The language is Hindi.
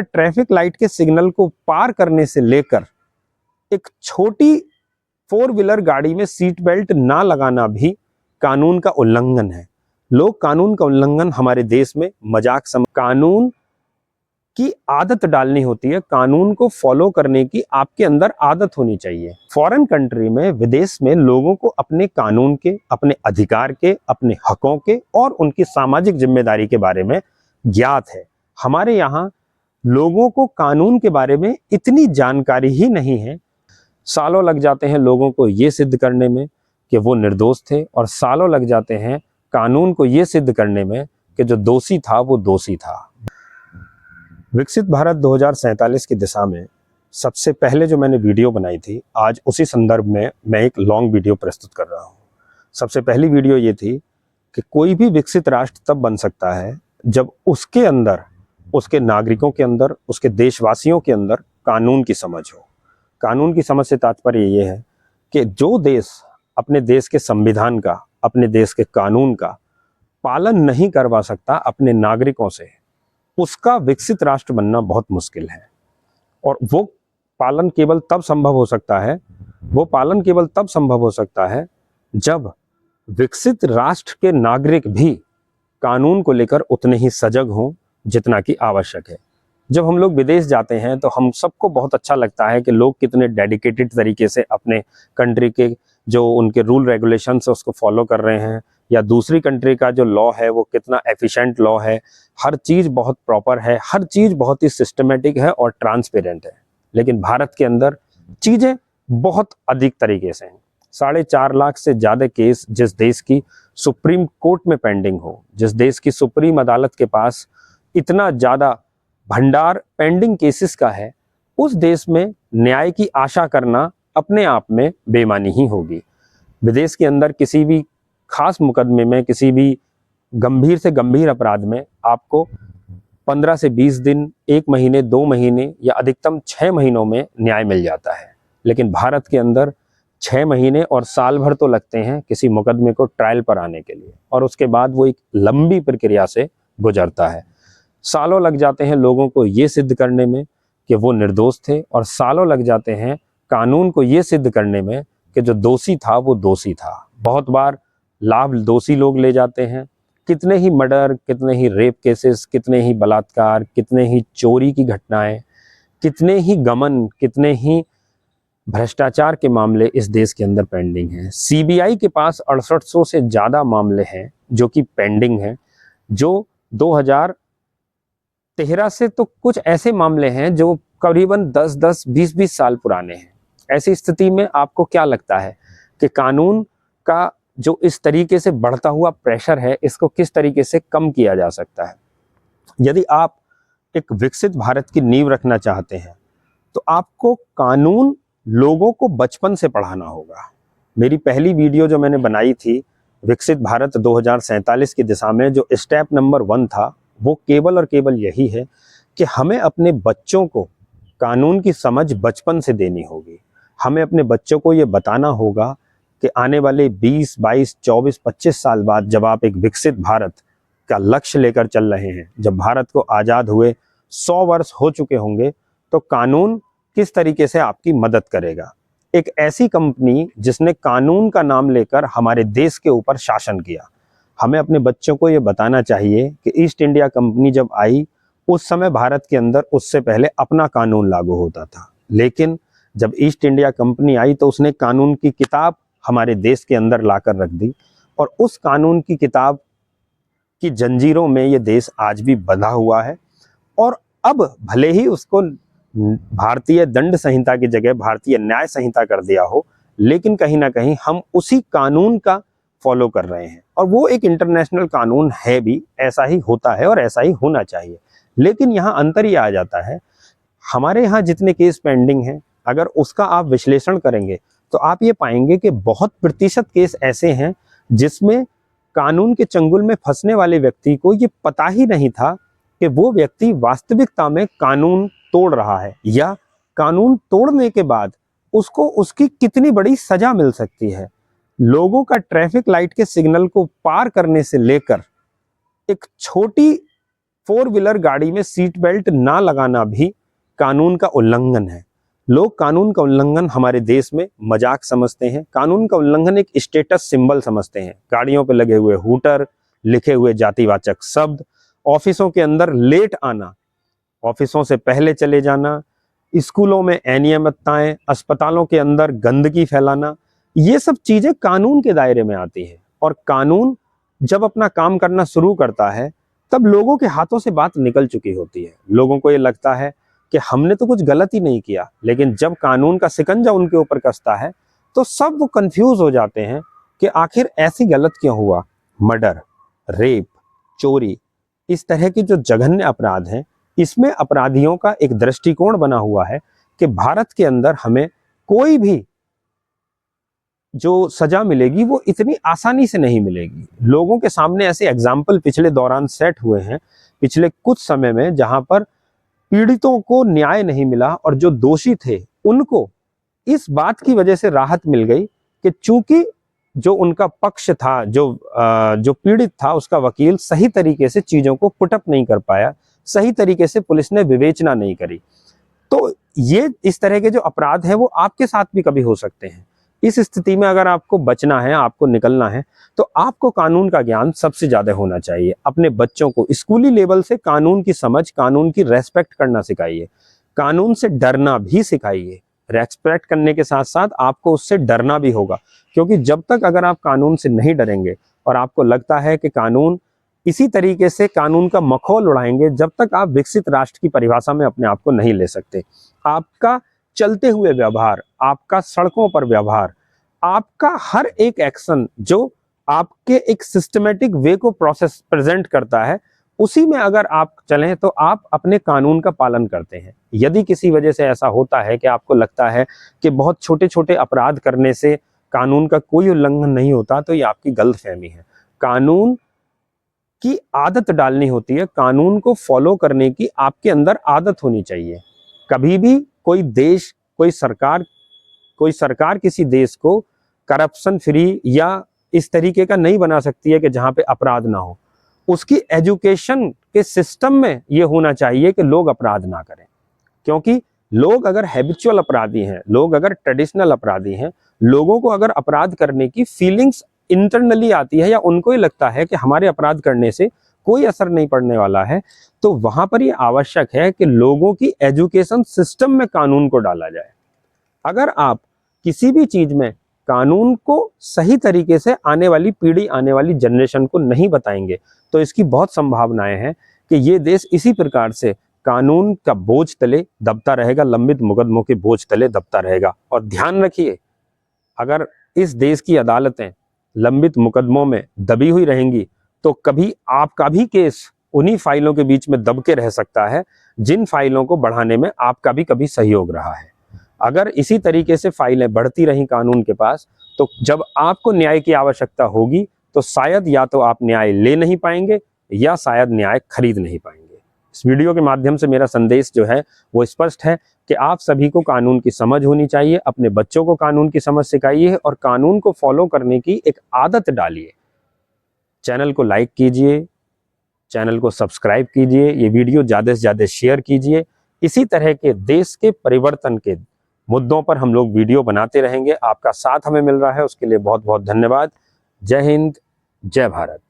ट्रैफिक लाइट के सिग्नल को पार करने से लेकर एक छोटी फोर व्हीलर गाड़ी में सीट बेल्ट ना लगाना भी कानून का उल्लंघन है। लोग कानून का उल्लंघन हमारे देश में मजाक कानून की आदत डालनी होती है, कानून को फॉलो करने की आपके अंदर आदत होनी चाहिए। फॉरेन कंट्री में, विदेश में लोगों को अपने कानून के, अपने अधिकार के, अपने हकों के और उनकी सामाजिक जिम्मेदारी के बारे में ज्ञात है। हमारे यहाँ लोगों को कानून के बारे में इतनी जानकारी ही नहीं है। सालों लग जाते हैं लोगों को ये सिद्ध करने में कि वो निर्दोष थे, और सालों लग जाते हैं कानून को ये सिद्ध करने में कि जो दोषी था वो दोषी था। विकसित भारत 2047 की दिशा में सबसे पहले जो मैंने वीडियो बनाई थी, आज उसी संदर्भ में मैं एक लॉन्ग वीडियो प्रस्तुत कर रहा हूँ। सबसे पहली वीडियो ये थी कि कोई भी विकसित राष्ट्र तब बन सकता है जब उसके अंदर, उसके नागरिकों के अंदर, उसके देशवासियों के अंदर कानून की समझ हो। कानून की समझ से तात्पर्य ये है कि जो देश अपने देश के संविधान का, अपने देश के कानून का पालन नहीं करवा सकता अपने नागरिकों से, उसका विकसित राष्ट्र बनना बहुत मुश्किल है। और वो पालन केवल तब संभव हो सकता है जब विकसित राष्ट्र के नागरिक भी कानून को लेकर उतने ही सजग हों जितना कि आवश्यक है। जब हम लोग विदेश जाते हैं तो हम सबको बहुत अच्छा लगता है कि लोग कितने डेडिकेटेड तरीके से अपने कंट्री के जो उनके रूल रेगुलेशंस है उसको फॉलो कर रहे हैं, या दूसरी कंट्री का जो लॉ है वो कितना एफिशिएंट लॉ है। हर चीज़ बहुत प्रॉपर है, हर चीज़ बहुत ही सिस्टमेटिक है और ट्रांसपेरेंट है। लेकिन भारत के अंदर चीज़ें बहुत अधिक तरीके से हैं। 4.5 लाख से ज़्यादा केस जिस देश की सुप्रीम कोर्ट में पेंडिंग हो, जिस देश की सुप्रीम अदालत के पास इतना ज़्यादा भंडार पेंडिंग केसेस का है, उस देश में न्याय की आशा करना अपने आप में बेईमानी ही होगी। विदेश के अंदर किसी भी खास मुकदमे में, किसी भी गंभीर से गंभीर अपराध में आपको 15 से 20 दिन, 1 महीने, 2 महीने या अधिकतम 6 महीनों में न्याय मिल जाता है। लेकिन भारत के अंदर 6 महीने और साल भर तो लगते हैं किसी मुकदमे को ट्रायल पर आने के लिए, और उसके बाद वो एक लंबी प्रक्रिया से गुजरता है। सालों लग जाते हैं लोगों को ये सिद्ध करने में कि वो निर्दोष थे, और सालों लग जाते हैं कानून को ये सिद्ध करने में कि जो दोषी था वो दोषी था। बहुत बार लाभ दोषी लोग ले जाते हैं। कितने ही मर्डर, कितने ही रेप केसेस, कितने ही बलात्कार, कितने ही चोरी की घटनाएं, कितने ही गमन, कितने ही भ्रष्टाचार के मामले इस देश के अंदर पेंडिंग हैं। सीबीआई के पास 6800 से ज़्यादा मामले हैं जो कि पेंडिंग हैं, जो 2013 से तो कुछ ऐसे मामले हैं जो करीबन 10-10, 20-20 साल पुराने हैं। ऐसी स्थिति में आपको क्या लगता है कि कानून का जो इस तरीके से बढ़ता हुआ प्रेशर है, इसको किस तरीके से कम किया जा सकता है? यदि आप एक विकसित भारत की नींव रखना चाहते हैं तो आपको कानून लोगों को बचपन से पढ़ाना होगा। मेरी पहली वीडियो जो मैंने बनाई थी विकसित भारत 2047 की दिशा में, जो स्टेप नंबर 1 था, वो केवल और केवल यही है कि हमें अपने बच्चों को कानून की समझ बचपन से देनी होगी। हमें अपने बच्चों को ये बताना होगा कि आने वाले 20, 22, 24, 25 साल बाद जब आप एक विकसित भारत का लक्ष्य लेकर चल रहे हैं, जब भारत को आज़ाद हुए 100 वर्ष हो चुके होंगे, तो कानून किस तरीके से आपकी मदद करेगा। एक ऐसी कंपनी जिसने कानून का नाम लेकर हमारे देश के ऊपर शासन किया। हमें अपने बच्चों को ये बताना चाहिए कि ईस्ट इंडिया कंपनी जब आई उस समय भारत के अंदर उससे पहले अपना कानून लागू होता था, लेकिन जब ईस्ट इंडिया कंपनी आई तो उसने कानून की किताब हमारे देश के अंदर लाकर रख दी, और उस कानून की किताब की जंजीरों में ये देश आज भी बंधा हुआ है। और अब भले ही उसको भारतीय दंड संहिता की जगह भारतीय न्याय संहिता कर दिया हो, लेकिन कहीं ना कहीं हम उसी कानून का फॉलो कर रहे हैं, और वो एक इंटरनेशनल कानून है भी। ऐसा ही होता है और ऐसा ही होना चाहिए। लेकिन यहाँ अंतर ये आ जाता है, हमारे यहाँ जितने केस पेंडिंग हैं, अगर उसका आप विश्लेषण करेंगे तो आप ये पाएंगे कि बहुत प्रतिशत केस ऐसे हैं जिसमें कानून के चंगुल में फंसने वाले व्यक्ति को ये पता ही नहीं था कि वो व्यक्ति वास्तविकता में कानून तोड़ रहा है, या कानून तोड़ने के बाद उसको उसकी कितनी बड़ी सजा मिल सकती है। लोगों का ट्रैफिक लाइट के सिग्नल को पार करने से लेकर एक छोटी फोर व्हीलर गाड़ी में सीट बेल्ट ना लगाना भी कानून का उल्लंघन है। लोग कानून का उल्लंघन हमारे देश में मजाक समझते हैं। कानून का उल्लंघन एक स्टेटस सिंबल समझते हैं। गाड़ियों पर लगे हुए हूटर, लिखे हुए जातिवाचक शब्द, ऑफिसों के अंदर लेट आना, ऑफिसों से पहले चले जाना, स्कूलों में अनियमितताएं, अस्पतालों के अंदर गंदगी फैलाना, ये सब चीजें कानून के दायरे में आती हैं। और कानून जब अपना काम करना शुरू करता है तब लोगों के हाथों से बात निकल चुकी होती है। लोगों को ये लगता है कि हमने तो कुछ गलत ही नहीं किया, लेकिन जब कानून का शिकंजा उनके ऊपर कसता है तो सब वो कंफ्यूज हो जाते हैं कि आखिर ऐसी गलत क्यों हुआ। मर्डर, रेप, चोरी, इस तरह के जो जघन्य अपराध हैं, इसमें अपराधियों का एक दृष्टिकोण बना हुआ है कि भारत के अंदर हमें कोई भी जो सजा मिलेगी वो इतनी आसानी से नहीं मिलेगी। लोगों के सामने ऐसे एग्जाम्पल पिछले दौरान सेट हुए हैं, पिछले कुछ समय में, जहां पर पीड़ितों को न्याय नहीं मिला और जो दोषी थे उनको इस बात की वजह से राहत मिल गई कि चूंकि जो उनका पक्ष था, जो पीड़ित था, उसका वकील सही तरीके से चीजों को पुटअप नहीं कर पाया, सही तरीके से पुलिस ने विवेचना नहीं करी। तो ये इस तरह के जो अपराध हैं वो आपके साथ भी कभी हो सकते हैं। इस स्थिति में अगर आपको बचना है, आपको निकलना है, तो आपको कानून का ज्ञान सबसे ज्यादा होना चाहिए। अपने बच्चों को स्कूली लेवल से कानून की समझ, कानून की रेस्पेक्ट करना सिखाइए, कानून से डरना भी सिखाइए। रेस्पेक्ट करने के साथ साथ आपको उससे डरना भी होगा, क्योंकि जब तक अगर आप कानून से नहीं डरेंगे और आपको लगता है कि कानून इसी तरीके से कानून का मखौल उड़ाएंगे, जब तक आप विकसित राष्ट्र की परिभाषा में अपने आप को नहीं ले सकते। आपका चलते हुए व्यवहार, आपका सड़कों पर व्यवहार, आपका हर एक एक्शन जो आपके एक सिस्टमेटिक वे को प्रोसेस प्रेजेंट करता है, उसी में अगर आप चलें तो आप अपने कानून का पालन करते हैं। यदि किसी वजह से ऐसा होता है कि आपको लगता है कि बहुत छोटे छोटे अपराध करने से कानून का कोई उल्लंघन नहीं होता, तो ये आपकी गलतफहमी है। कानून की आदत डालनी होती है, कानून को फॉलो करने की आपके अंदर आदत होनी चाहिए। कभी भी कोई देश, कोई सरकार किसी देश को करप्शन फ्री या इस तरीके का नहीं बना सकती है कि जहां पे अपराध ना हो। उसकी एजुकेशन के सिस्टम में यह होना चाहिए कि लोग अपराध ना करें, क्योंकि लोग अगर हैबिचुअल अपराधी हैं, लोग अगर ट्रेडिशनल अपराधी हैं, लोगों को अगर अपराध करने की फीलिंग्स इंटरनली आती है या उनको ही लगता है कि हमारे अपराध करने से कोई असर नहीं पड़ने वाला है, तो वहां पर ये आवश्यक है कि लोगों की एजुकेशन सिस्टम में कानून को डाला जाए। अगर आप किसी भी चीज में कानून को सही तरीके से आने वाली पीढ़ी, आने वाली जनरेशन को नहीं बताएंगे, तो इसकी बहुत संभावनाएं हैं कि ये देश इसी प्रकार से कानून का बोझ तले दबता रहेगा, लंबित मुकदमों के बोझ तले दबता रहेगा। और ध्यान रखिए, अगर इस देश की अदालतें लंबित मुकदमों में दबी हुई रहेंगी तो कभी आपका भी केस उन्हीं फाइलों के बीच में दब के रह सकता है जिन फाइलों को बढ़ाने में आपका भी कभी सहयोग रहा है। अगर इसी तरीके से फाइलें बढ़ती रहीं कानून के पास, तो जब आपको न्याय की आवश्यकता होगी तो शायद या तो आप न्याय ले नहीं पाएंगे या शायद न्याय खरीद नहीं पाएंगे। इस वीडियो के माध्यम से मेरा संदेश जो है वो स्पष्ट है कि आप सभी को कानून की समझ होनी चाहिए, अपने बच्चों को कानून की समझ सिखाइए और कानून को फॉलो करने की एक आदत डालिए। चैनल को लाइक कीजिए, चैनल को सब्सक्राइब कीजिए, ये वीडियो ज़्यादा से ज़्यादा शेयर कीजिए। इसी तरह के देश के परिवर्तन के मुद्दों पर हम लोग वीडियो बनाते रहेंगे। आपका साथ हमें मिल रहा है, उसके लिए बहुत बहुत धन्यवाद। जय हिंद, जय भारत।